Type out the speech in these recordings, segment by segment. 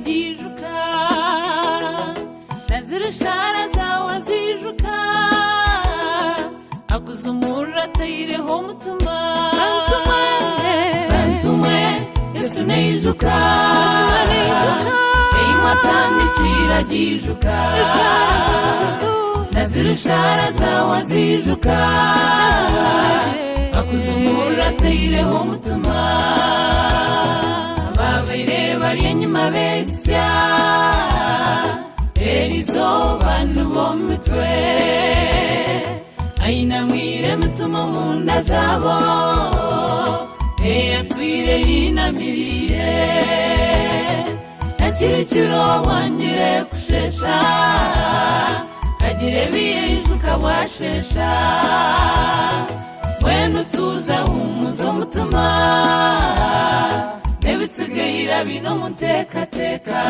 kiragijuka nazirashara zawe zijuka akuzumura tayireho mutuma bantumwe Yesu nejuka matandi kiragijuka nazirashara zawe zijuka akuzumura tayireho mutuma babire bari nyuma besya erizo bantu bomutwe aina mwire mutuma munda zabo atwire inamirire akirikiro wanyire kushesha agire biyejuka washesha wenu tuza umuzo mutuma nebitsigayira bino mutekateka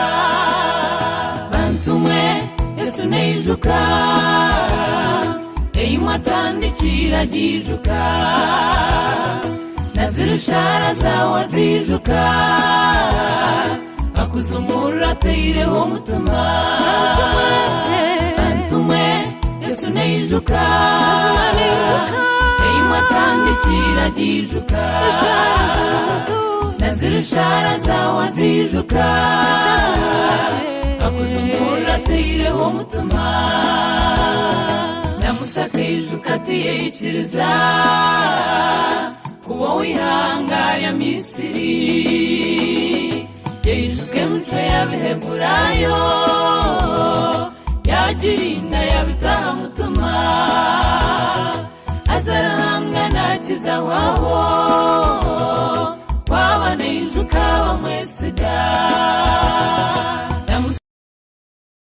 bantumwe Yesu nejuka matandi kiragijuka nazirashara zawe zijuka akuzumura tayireho mutuma bantumwe Yesu nejuka matandi kiragijuka nazirashara zawe zijuka akuzumura tayireho mutuma namusakayijuka tiyeyikiriza kuba wihanga ya Misiri yejuke muco yabiheburayo yagirinda yabitaha mutuma azarahanga nakiza waho kwaba nejuka